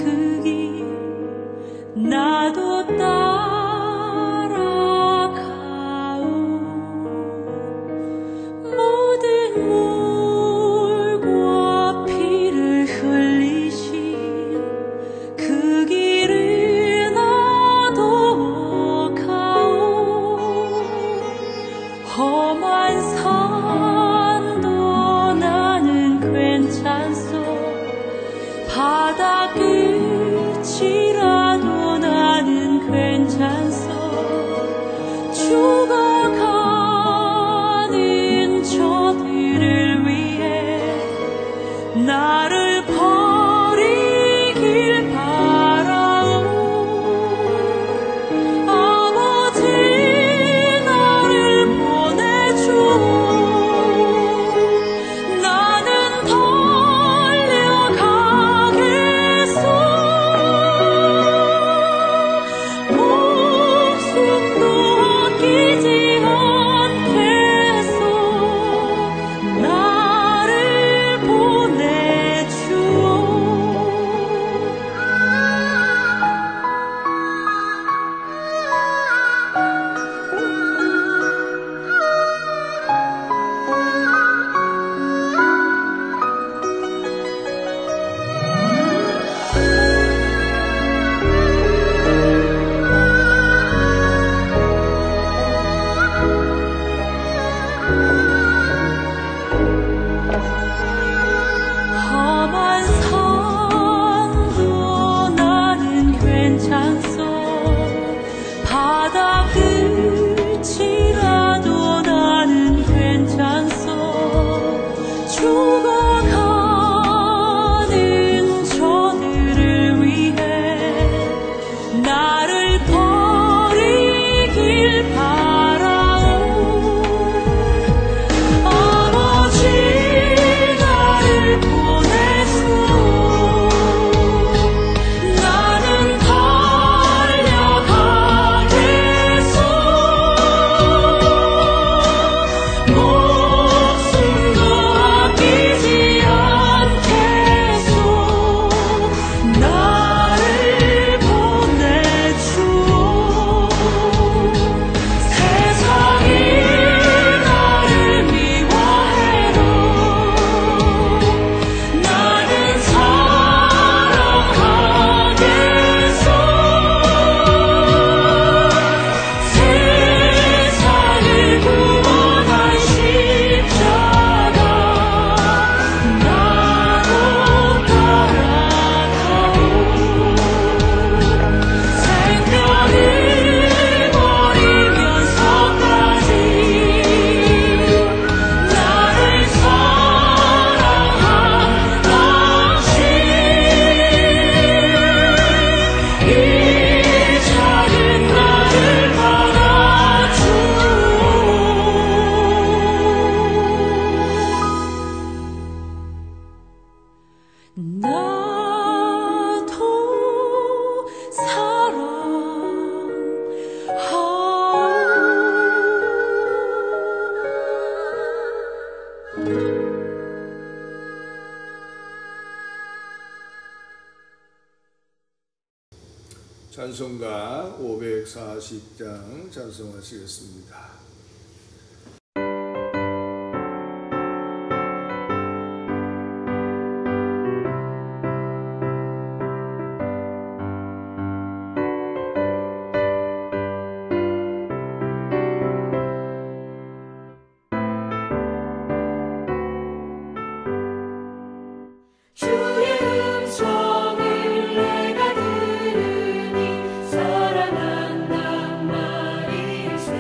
그 길 나도 따라가오. 모든 물과 피를 흘리신 그 길을 나도 가오. 험한 산도 나는 괜찮소. 바다 끝이라도 나는 괜찮소. 죽어가는 저들을 위해 나를 버리길 바라오. 아버지 나를 보내주오. 나는 달려가겠소. 목숨도 아끼지 않겠소. 나를 보내주오. 험한 산도 나는 괜찮소. 바다 끝이라도 나는 괜찮소. 죽어가는 저들을 위해 나를 버리길 바라오. 아버지 나를 보내주오. 나는 달려가겠소. 목숨도 아끼지 않겠소. 나를 보내주오. 세상이 나를 미워해도 나는 사랑하겠소. 세상을 구원한 십자가 나도 따라가오. 생명을 버리면서까지 나를 사랑한 당신, 이 작은 나를 받아주오. 나도 사랑하오. 찬송가 540장 찬송하시겠습니다. 주의 음성을 내가 들으니 사랑한단 말일세.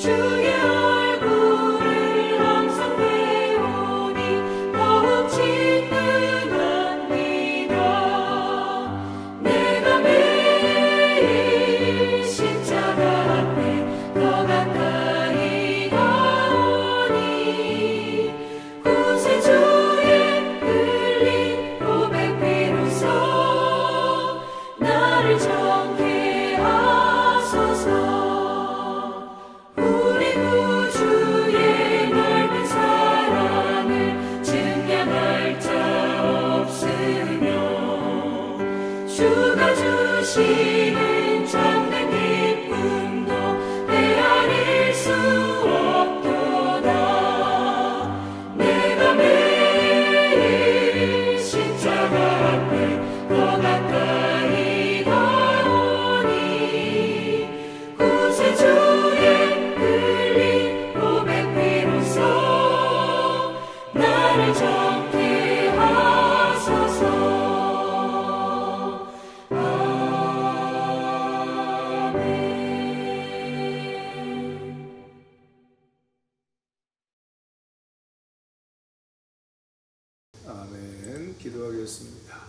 주의 얼굴을 항상 배우니 더욱 친근합니다. 내가 매일 십자가 앞에 더 가까이 가오니 구세주의 흘린 보배 피로써 나를 정케 하소서. 우리 구주의 넓은 사랑을 증량할 자 없으며 주가 주시는 참된 기쁨도 헤아릴 수 없도다. 내가 매일 십자가 앞에 더 가까이 가오니 구세주의 흘린 보배 피로써 나를 정케 하소서. 아멘. 아멘. 기도하겠습니다.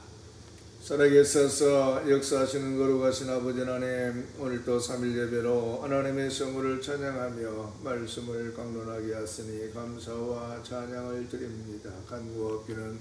살아계셔서 역사하시는 거룩하신 아버지 하나님, 오늘도 3일 예배로 하나님의 성부를 찬양하며 말씀을 강론하게 하시니 감사와 찬양을 드립니다. 간구와 비는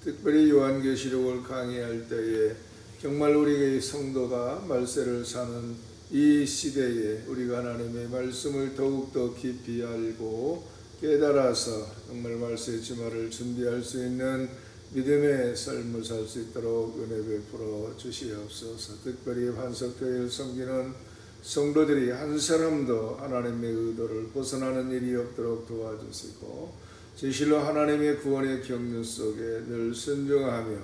특별히 요한계시록을 강의할 때에 정말 우리의 성도가 말세를 사는 이 시대에 우리가 하나님의 말씀을 더욱더 깊이 알고 깨달아서 정말 말세의 주말을 준비할 수 있는 믿음의 삶을 살 수 있도록 은혜 베풀어 주시옵소서. 특별히 환석교회를 섬기는 성도들이 한 사람도 하나님의 의도를 벗어나는 일이 없도록 도와주시고 진실로 하나님의 구원의 경륜 속에 늘 순종하며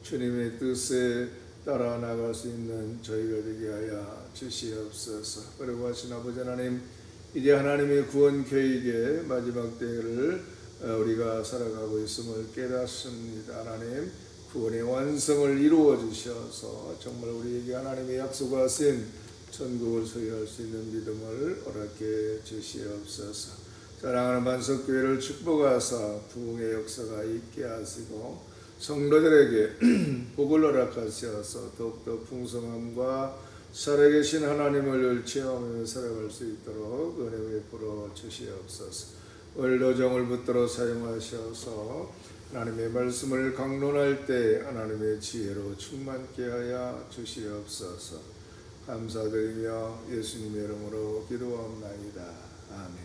주님의 뜻에 따라 나갈 수 있는 저희가 되게 하여 주시옵소서. 그리고 하신 아버지 하나님, 이제 하나님의 구원 계획의 마지막 때를 우리가 살아가고 있음을 깨닫습니다. 하나님, 구원의 완성을 이루어 주셔서 정말 우리에게 하나님의 약속하신 천국을 소유할 수 있는 믿음을 허락해 주시옵소서. 사랑하는 반석교회를 축복하사 부흥의 역사가 있게 하시고 성도들에게 복을 허락하셔서 더욱더 풍성함과 살아계신 하나님을 체험하며 살아갈 수 있도록 은혜 베풀어 주시옵소서. 오늘도 정을 붙들어 사용하셔서 하나님의 말씀을 강론할 때 하나님의 지혜로 충만케 하여 주시옵소서. 감사드리며 예수님의 이름으로 기도하옵나이다. 아멘.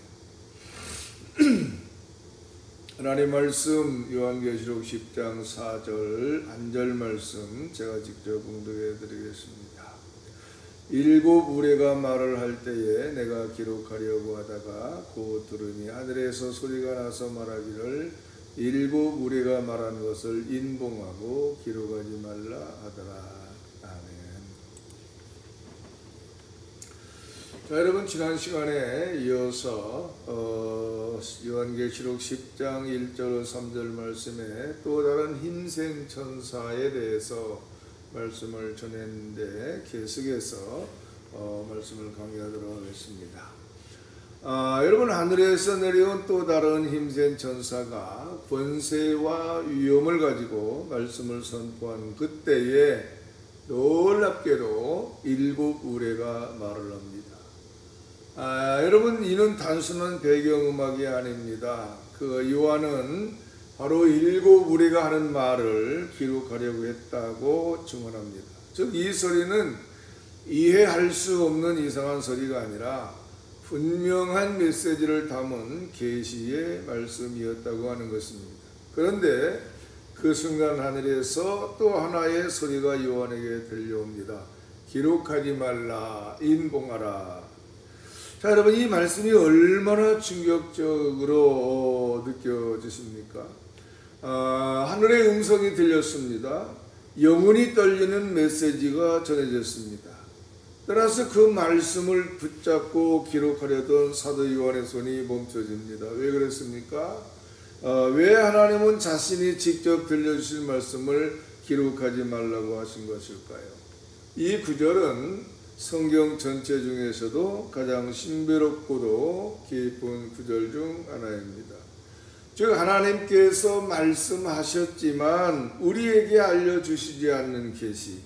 하나님 말씀 요한계시록 10장 4절 한절 말씀 제가 직접 봉독해 드리겠습니다. 일곱 우레가 말을 할 때에 내가 기록하려고 하다가 곧 들으니 하늘에서 소리가 나서 말하기를 일곱 우레가 말한 것을 인봉하고 기록하지 말라 하더라. 아멘. 자, 여러분, 지난 시간에 이어서 요한계시록 10장 1절 3절 말씀에 또 다른 흰생 천사에 대해서 말씀을 전했는데 계속해서 말씀을 강의하도록 하겠습니다. 여러분, 하늘에서 내려온 또 다른 힘센 천사가 권세와 위엄을 가지고 말씀을 선포한 그때에 놀랍게도 일곱 우레가 말을 합니다. 여러분, 이는 단순한 배경음악이 아닙니다. 그 요한은 바로 일곱 우레가 하는 말을 기록하려고 했다고 증언합니다. 즉, 이 소리는 이해할 수 없는 이상한 소리가 아니라 분명한 메시지를 담은 계시의 말씀이었다고 하는 것입니다. 그런데 그 순간 하늘에서 또 하나의 소리가 요한에게 들려옵니다. 기록하지 말라, 인봉하라. 자, 여러분, 이 말씀이 얼마나 충격적으로 느껴지십니까? 하늘의 음성이 들렸습니다. 영혼이 떨리는 메시지가 전해졌습니다. 따라서 그 말씀을 붙잡고 기록하려던 사도 요한의 손이 멈춰집니다. 왜 그랬습니까? 왜 하나님은 자신이 직접 들려주신 말씀을 기록하지 말라고 하신 것일까요? 이 구절은 성경 전체 중에서도 가장 신비롭고도 깊은 구절 중 하나입니다. 즉 하나님께서 말씀하셨지만 우리에게 알려주시지 않는 계시,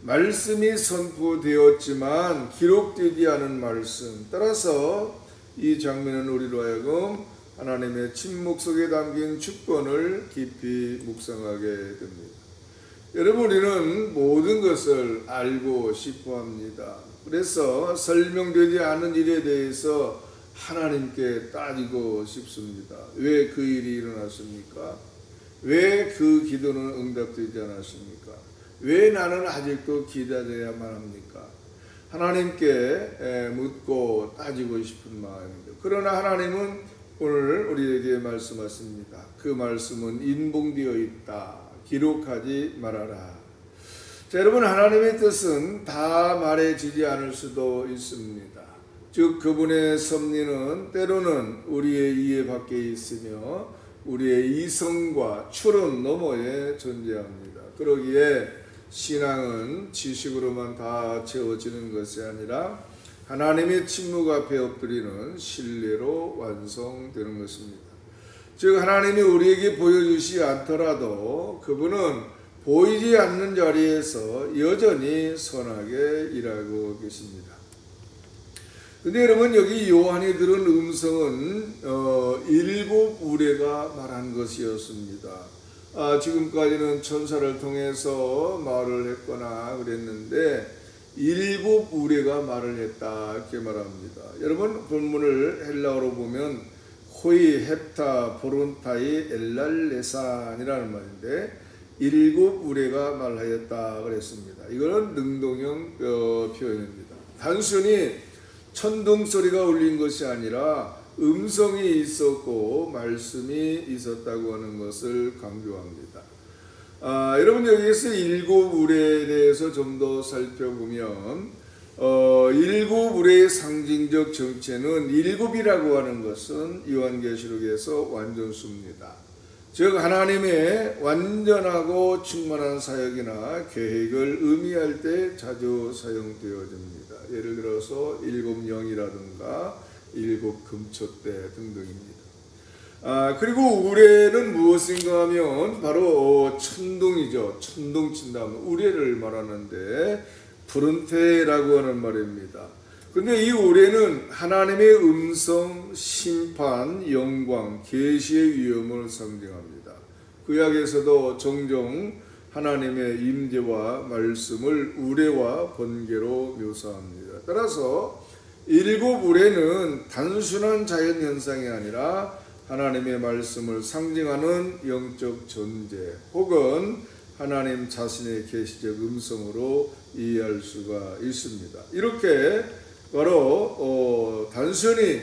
말씀이 선포되었지만 기록되지 않은 말씀, 따라서 이 장면은 우리로 하여금 하나님의 침묵 속에 담긴 주권을 깊이 묵상하게 됩니다. 여러분, 우리는 모든 것을 알고 싶어 합니다. 그래서 설명되지 않은 일에 대해서 하나님께 따지고 싶습니다. 왜 그 일이 일어났습니까? 왜 그 기도는 응답되지 않았습니까? 왜 나는 아직도 기다려야만 합니까? 하나님께 묻고 따지고 싶은 마음입니다. 그러나 하나님은 오늘 우리에게 말씀하십니다. 그 말씀은 인봉되어 있다. 기록하지 말아라. 자, 여러분, 하나님의 뜻은 다 말해지지 않을 수도 있습니다. 즉 그분의 섭리는 때로는 우리의 이해 밖에 있으며 우리의 이성과 추론 너머에 존재합니다. 그러기에 신앙은 지식으로만 다 채워지는 것이 아니라 하나님의 침묵 앞에 엎드리는 신뢰로 완성되는 것입니다. 즉 하나님이 우리에게 보여주시지 않더라도 그분은 보이지 않는 자리에서 여전히 선하게 일하고 계십니다. 근데 여러분, 여기 요한이 들은 음성은 7 우레가 말한 것이었습니다. 지금까지는 천사를 통해서 말을 했거나 그랬는데 7 우레가 말을 했다, 이렇게 말합니다. 여러분, 본문을 헬라어로 보면 호이 헵타 보론타이 엘랄레산이라는 말인데 7 우레가 말하였다 그랬습니다. 이거는 능동형 표현입니다. 단순히 천둥 소리가 울린 것이 아니라 음성이 있었고 말씀이 있었다고 하는 것을 강조합니다. 여러분, 여기에서 7 우레에 대해서 좀 더 살펴보면 7 우레의 상징적 정체는 7이라고 하는 것은 요한계시록에서 완전수입니다. 즉 하나님의 완전하고 충만한 사역이나 계획을 의미할 때 자주 사용되어집니다. 예를 들어서 7 영이라든가 7 금초대 등등입니다. 그리고 우레는 무엇인가 하면 바로 천둥이죠. 천둥 친다면 우레를 말하는데 브른테라고 하는 말입니다. 근데 이 우레는 하나님의 음성, 심판, 영광, 계시의 위엄을 상징합니다. 구약에서도 종종 하나님의 임재와 말씀을 우레와 번개로 묘사합니다. 따라서 7 우레는 단순한 자연현상이 아니라 하나님의 말씀을 상징하는 영적 존재 혹은 하나님 자신의 계시적 음성으로 이해할 수가 있습니다. 이렇게 바로 단순히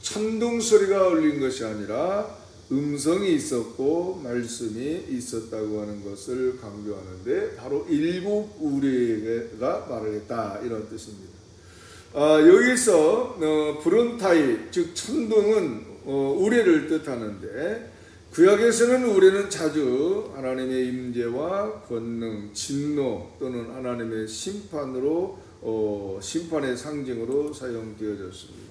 천둥 소리가 울린 것이 아니라 음성이 있었고 말씀이 있었다고 하는 것을 강조하는데 바로 7 우레가 말을 했다, 이런 뜻입니다. 여기서 브론타이, 즉 천둥은 우레를 뜻하는데 구약에서는 우레는 자주 하나님의 임재와 권능, 진노 또는 하나님의 심판으로 심판의 상징으로 사용되어졌습니다.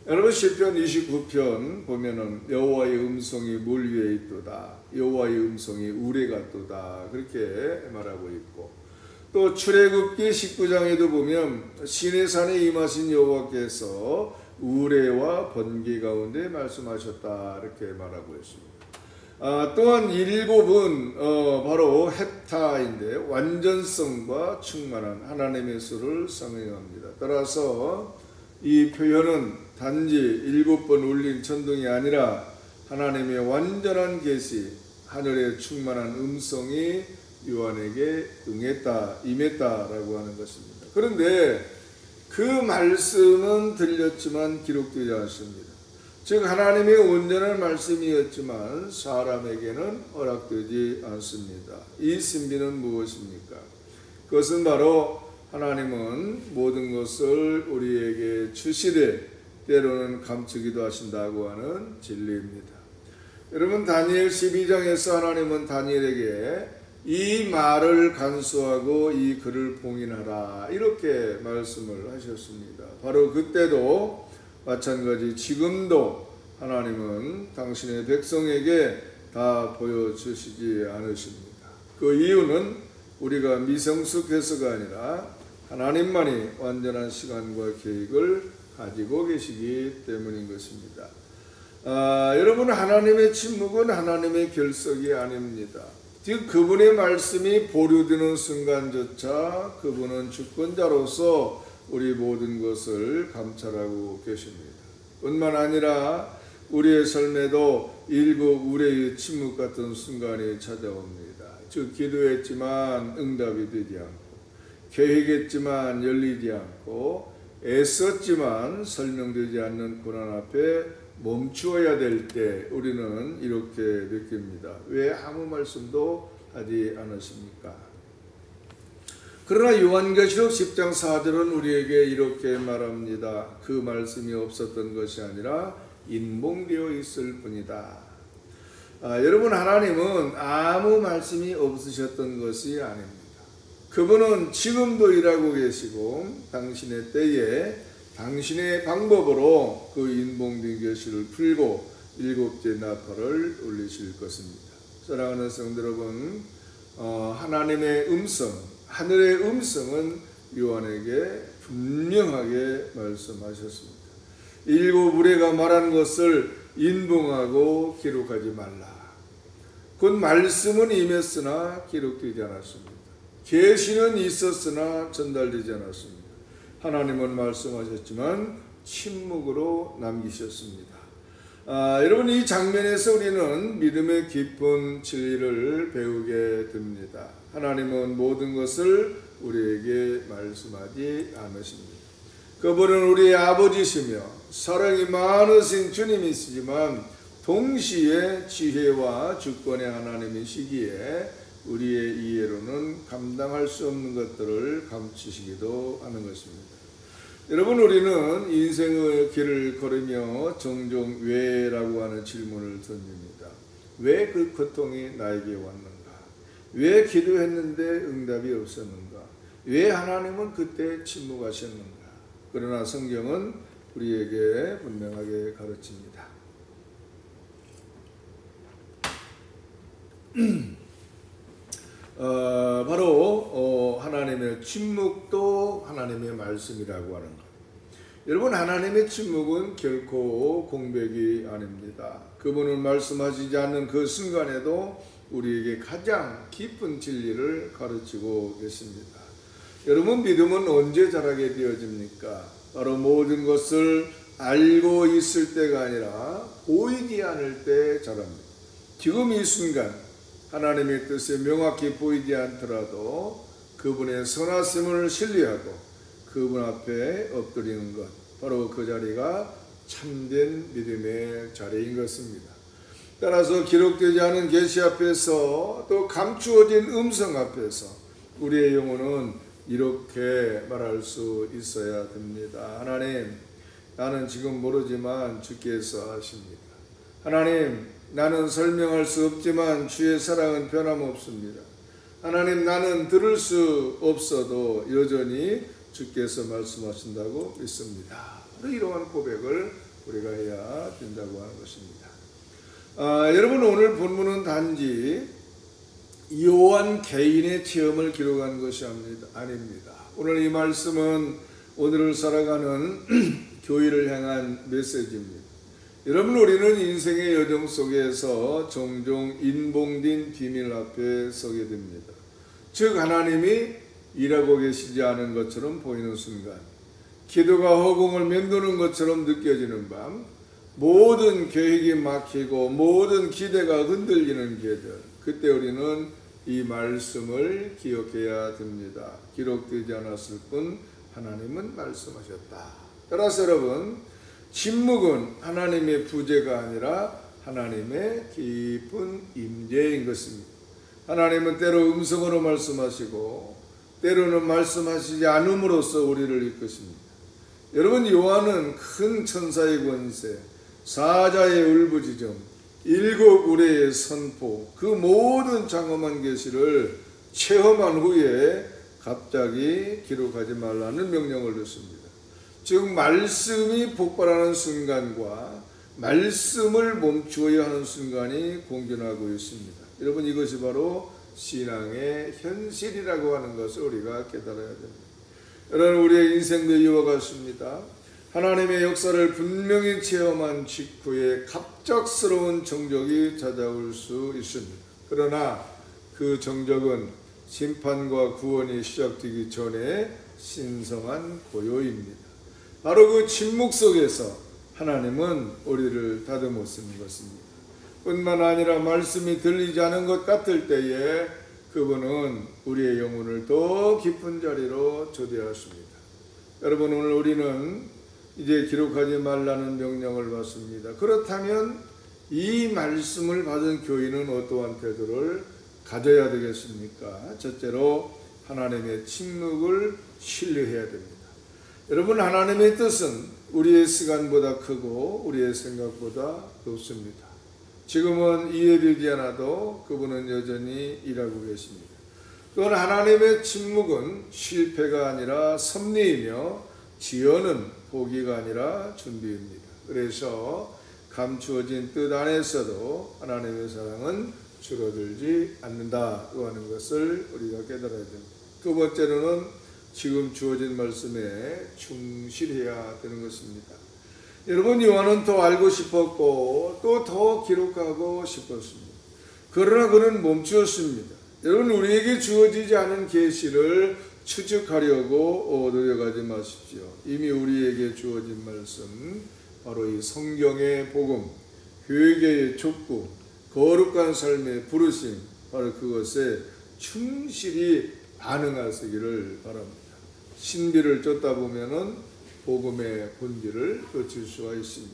여러분, 시편 29편 보면은 여호와의 음성이 물 위에 있도다, 여호와의 음성이 우레 같도다, 그렇게 말하고 있고, 또 출애굽기 19장에도 보면 시내산에 임하신 여호와께서 우레와 번개 가운데 말씀하셨다, 이렇게 말하고 있습니다. 또한 7은 바로 헵타인데 완전성과 충만한 하나님의 수를 상징합니다. 따라서 이 표현은 단지 7번 울린 천둥이 아니라 하나님의 완전한 계시, 하늘의 충만한 음성이 요한에게 응했다, 임했다라고 하는 것입니다. 그런데 그 말씀은 들렸지만 기록되지 않습니다. 즉 하나님의 온전한 말씀이었지만 사람에게는 허락되지 않습니다. 이 신비는 무엇입니까? 그것은 바로 하나님은 모든 것을 우리에게 주시되 때로는 감추기도 하신다고 하는 진리입니다. 여러분, 다니엘 12장에서 하나님은 다니엘에게 이 말을 간수하고 이 글을 봉인하라 이렇게 말씀을 하셨습니다. 바로 그때도 마찬가지 지금도 하나님은 당신의 백성에게 다 보여주시지 않으십니다. 그 이유는 우리가 미성숙해서가 아니라 하나님만이 완전한 시간과 계획을 가지고 계시기 때문인 것입니다. 여러분, 하나님의 침묵은 하나님의 결석이 아닙니다. 즉 그분의 말씀이 보류되는 순간조차 그분은 주권자로서 우리 모든 것을 감찰하고 계십니다. 뿐만 아니라 우리의 삶에도 일부 우리의 침묵 같은 순간이 찾아옵니다. 즉 기도했지만 응답이 되지 않고, 계획했지만 열리지 않고, 애썼지만 설명되지 않는 고난 앞에 멈추어야 될 때 우리는 이렇게 느낍니다. 왜 아무 말씀도 하지 않으십니까? 그러나 요한계시록 10장 4절은 우리에게 이렇게 말합니다. 그 말씀이 없었던 것이 아니라 인봉되어 있을 뿐이다. 여러분, 하나님은 아무 말씀이 없으셨던 것이 아닙니다. 그분은 지금도 일하고 계시고 당신의 때에 당신의 방법으로 그 인봉된 계시를 풀고 7째 나팔을 울리실 것입니다. 사랑하는 성도 여러분, 하나님의 음성, 하늘의 음성은 요한에게 분명하게 말씀하셨습니다. 7 무리가 말한 것을 인봉하고 기록하지 말라. 곧 말씀은 임했으나 기록되지 않았습니다. 계시는 있었으나 전달되지 않았습니다. 하나님은 말씀하셨지만 침묵으로 남기셨습니다. 여러분, 이 장면에서 우리는 믿음의 깊은 진리를 배우게 됩니다. 하나님은 모든 것을 우리에게 말씀하지 않으십니다. 그분은 우리의 아버지시며 사랑이 많으신 주님이시지만 동시에 지혜와 주권의 하나님이시기에 우리의 이해로는 감당할 수 없는 것들을 감추시기도 하는 것입니다. 여러분, 우리는 인생의 길을 걸으며 종종 왜라고 하는 질문을 던집니다. 왜 그 고통이 나에게 왔는가? 왜 기도했는데 응답이 없었는가? 왜 하나님은 그때 침묵하셨는가? 그러나 성경은 우리에게 분명하게 가르칩니다. 바로 하나님의 침묵도 하나님의 말씀이라고 하는 것. 여러분, 하나님의 침묵은 결코 공백이 아닙니다. 그분은 말씀하시지 않는 그 순간에도 우리에게 가장 깊은 진리를 가르치고 계십니다. 여러분, 믿음은 언제 자라게 되어집니까? 바로 모든 것을 알고 있을 때가 아니라 보이지 않을 때 자랍니다. 지금 이 순간 하나님의 뜻이 명확히 보이지 않더라도 그분의 선하심을 신뢰하고 그분 앞에 엎드리는 것, 바로 그 자리가 참된 믿음의 자리인 것입니다. 따라서 기록되지 않은 계시 앞에서 또 감추어진 음성 앞에서 우리의 영혼은 이렇게 말할 수 있어야 됩니다. 하나님, 나는 지금 모르지만 주께서 아십니다. 하나님, 나는 설명할 수 없지만 주의 사랑은 변함없습니다. 하나님, 나는 들을 수 없어도 여전히 주께서 말씀하신다고 믿습니다. 이러한 고백을 우리가 해야 된다고 하는 것입니다. 여러분, 오늘 본문은 단지 요한 개인의 체험을 기록한 것이 아닙니다. 오늘 이 말씀은 오늘을 살아가는 교회를 향한 메시지입니다. 여러분, 우리는 인생의 여정 속에서 종종 인봉된 비밀 앞에 서게 됩니다. 즉, 하나님이 일하고 계시지 않은 것처럼 보이는 순간, 기도가 허공을 맴도는 것처럼 느껴지는 밤, 모든 계획이 막히고 모든 기대가 흔들리는 계절, 그때 우리는 이 말씀을 기억해야 됩니다. 기록되지 않았을 뿐 하나님은 말씀하셨다. 따라서 여러분, 침묵은 하나님의 부재가 아니라 하나님의 깊은 임재인 것입니다. 하나님은 때로 음성으로 말씀하시고 때로는 말씀하시지 않음으로써 우리를 이끄십니다. 여러분, 요한은 큰 천사의 권세, 사자의 울부짖음, 일곱 우레의 선포, 그 모든 장엄한 계시를 체험한 후에 갑자기 기록하지 말라는 명령을 듣습니다. 즉 말씀이 폭발하는 순간과 말씀을 멈추어야 하는 순간이 공존하고 있습니다. 여러분, 이것이 바로 신앙의 현실이라고 하는 것을 우리가 깨달아야 됩니다. 여러분, 우리의 인생도 이와 같습니다. 하나님의 역사를 분명히 체험한 직후에 갑작스러운 정적이 찾아올 수 있습니다. 그러나 그 정적은 심판과 구원이 시작되기 전에 신성한 고요입니다. 바로 그 침묵 속에서 하나님은 우리를 다듬으시는 것입니다. 뿐만 아니라 말씀이 들리지 않은 것 같을 때에 그분은 우리의 영혼을 더 깊은 자리로 초대하십니다. 여러분, 오늘 우리는 이제 기록하지 말라는 명령을 받습니다. 그렇다면 이 말씀을 받은 교인은 어떠한 태도를 가져야 되겠습니까? 첫째로 하나님의 침묵을 신뢰해야 됩니다. 여러분, 하나님의 뜻은 우리의 시간보다 크고 우리의 생각보다 높습니다. 지금은 이해되지 않아도 그분은 여전히 일하고 계십니다. 또한 하나님의 침묵은 실패가 아니라 섭리이며 지연은 포기가 아니라 준비입니다. 그래서 감추어진 뜻 안에서도 하나님의 사랑은 줄어들지 않는다고 하는 것을 우리가 깨달아야 됩니다. 두 번째로는 지금 주어진 말씀에 충실해야 되는 것입니다. 여러분, 요한은 더 알고 싶었고 또 더 기록하고 싶었습니다. 그러나 그는 멈추었습니다. 여러분, 우리에게 주어지지 않은 계시를 추적하려고 노력하지 마십시오. 이미 우리에게 주어진 말씀, 바로 이 성경의 복음, 회개의 촉구, 거룩한 삶의 부르심, 바로 그것에 충실히 반응하시기를 바랍니다. 신비를 쫓다 보면은 복음의 본질을 놓칠 수가 있습니다.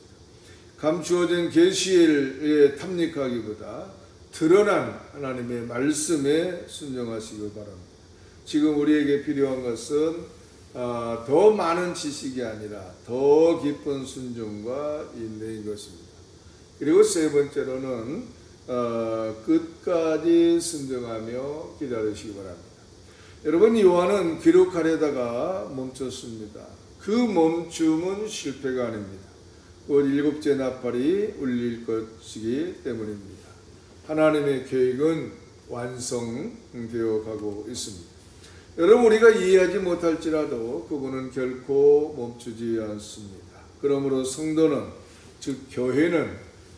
감추어진 계시에 탐닉하기보다 드러난 하나님의 말씀에 순종하시기 바랍니다. 지금 우리에게 필요한 것은 더 많은 지식이 아니라 더 깊은 순종과 인내인 것입니다. 그리고 세 번째로는 끝까지 순종하며 기다리시기 바랍니다. 여러분, 요한은 기록하려다가 멈췄습니다. 그 멈춤은 실패가 아닙니다. 곧 일곱째 나팔이 울릴 것이기 때문입니다. 하나님의 계획은 완성되어 가고 있습니다. 여러분, 우리가 이해하지 못할지라도 그분은 결코 멈추지 않습니다. 그러므로 성도는, 즉 교회는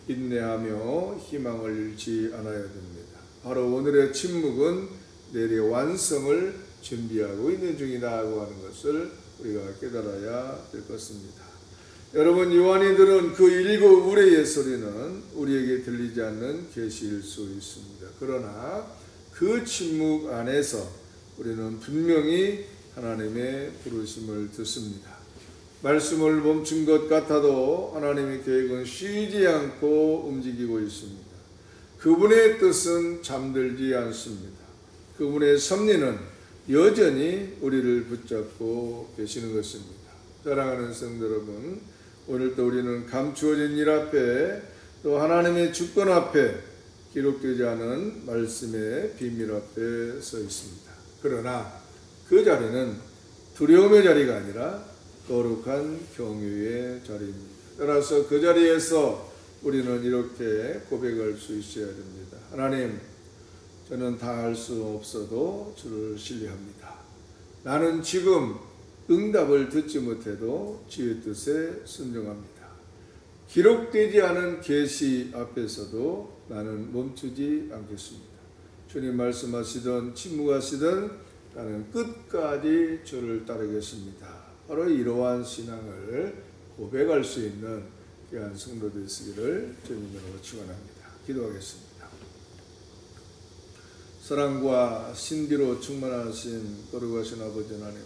인내하며 희망을 잃지 않아야 됩니다. 바로 오늘의 침묵은 내일의 완성을 준비하고 있는 중이라고 하는 것을 우리가 깨달아야 될 것입니다. 여러분, 요한이 들은 그 일곱 우레의 소리는 우리에게 들리지 않는 계시일 수 있습니다. 그러나 그 침묵 안에서 우리는 분명히 하나님의 부르심을 듣습니다. 말씀을 멈춘 것 같아도 하나님의 계획은 쉬지 않고 움직이고 있습니다. 그분의 뜻은 잠들지 않습니다. 그분의 섭리는 여전히 우리를 붙잡고 계시는 것입니다. 사랑하는 성도 여러분, 오늘도 우리는 감추어진 일 앞에, 또 하나님의 주권 앞에, 기록되지 않은 말씀의 비밀 앞에 서 있습니다. 그러나 그 자리는 두려움의 자리가 아니라 거룩한 경유의 자리입니다. 따라서 그 자리에서 우리는 이렇게 고백할 수 있어야 됩니다. 하나님, 저는 다 할 수 없어도 주를 신뢰합니다. 나는 지금 응답을 듣지 못해도 주의 뜻에 순종합니다. 기록되지 않은 계시 앞에서도 나는 멈추지 않겠습니다. 주님 말씀하시든 침묵하시든 나는 끝까지 주를 따르겠습니다. 바로 이러한 신앙을 고백할 수 있는 귀한 성도 되시기를 주님으로 축원합니다. 기도하겠습니다. 사랑과 신비로 충만하신 거룩하신 아버지 하나님,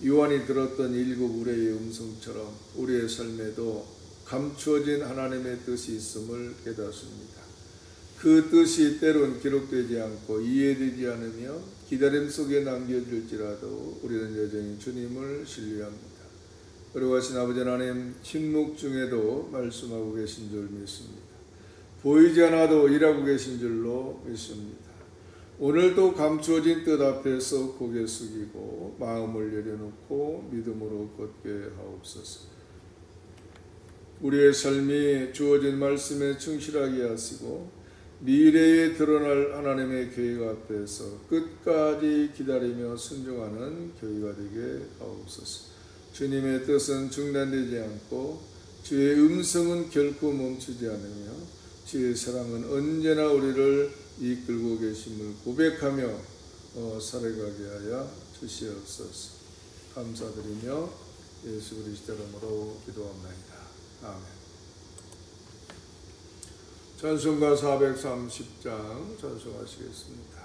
요한이 들었던 일곱 우레의 음성처럼 우리의 삶에도 감추어진 하나님의 뜻이 있음을 깨닫습니다. 그 뜻이 때론 기록되지 않고 이해되지 않으며 기다림 속에 남겨질지라도 우리는 여전히 주님을 신뢰합니다. 거룩하신 아버지 하나님, 침묵 중에도 말씀하고 계신 줄 믿습니다. 보이지 않아도 일하고 계신 줄로 믿습니다. 오늘도 감추어진 뜻 앞에서 고개 숙이고 마음을 내려놓고 믿음으로 걷게 하옵소서. 우리의 삶이 주어진 말씀에 충실하게 하시고 미래에 드러날 하나님의 계획 앞에서 끝까지 기다리며 순종하는 교회가 되게 하옵소서. 주님의 뜻은 중단되지 않고 주의 음성은 결코 멈추지 않으며 주의 사랑은 언제나 우리를 이끌고 계심을 고백하며 살아가게 하여 주시옵소서. 감사드리며 예수 그리스도 이름으로 기도합니다. 아멘. 찬송가 430장 찬송하시겠습니다.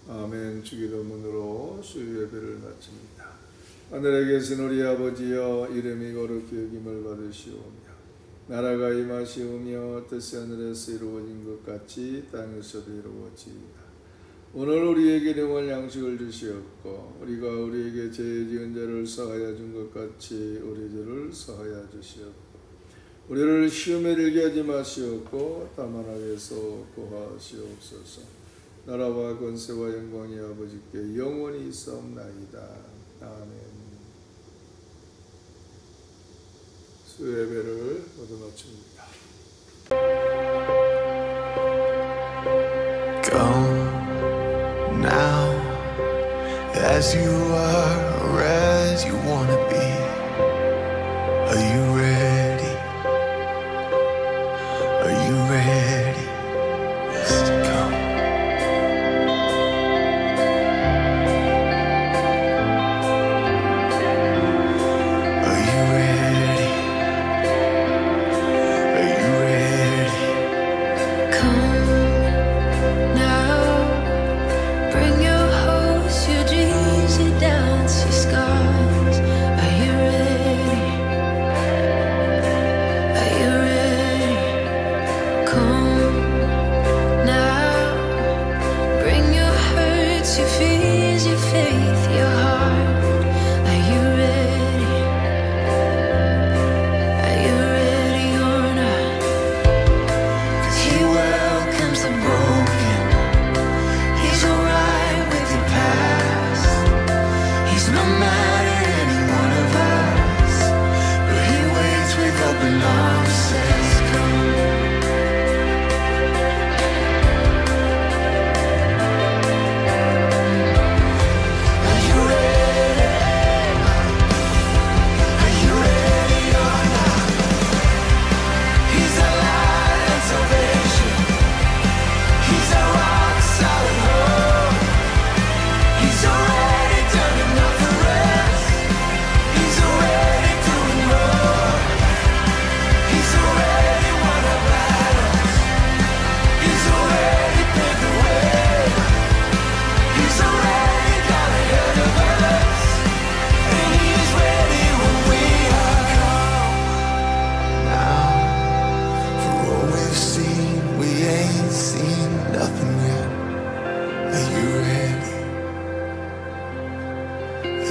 아멘. 주기도문으로 수요 예배를 마칩니다. 하늘에 계신 우리 아버지여, 이름이 거룩히 여김을 받으시오며 나라가 임하시오며 뜻이 하늘에서 이루어진 것 같이 땅에서도 이루어지이다. 오늘 우리에게 일용할 양식을 주시옵고 우리가 우리에게 죄 지은 자를 사하여 준 것 같이 우리 죄를 사하여 주시옵고 우리를 시험에 들게 하지 마시옵고 다만 악에서 구하시옵소서. 나라와 권세와 영광이 아버지께 영원히 있사옵나이다. 아멘. 수요 예배를 모두 마칩니다. Go now as you are or as you wanna be. Are you ready? Are you ready? Yes, to come.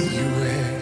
Are you ready?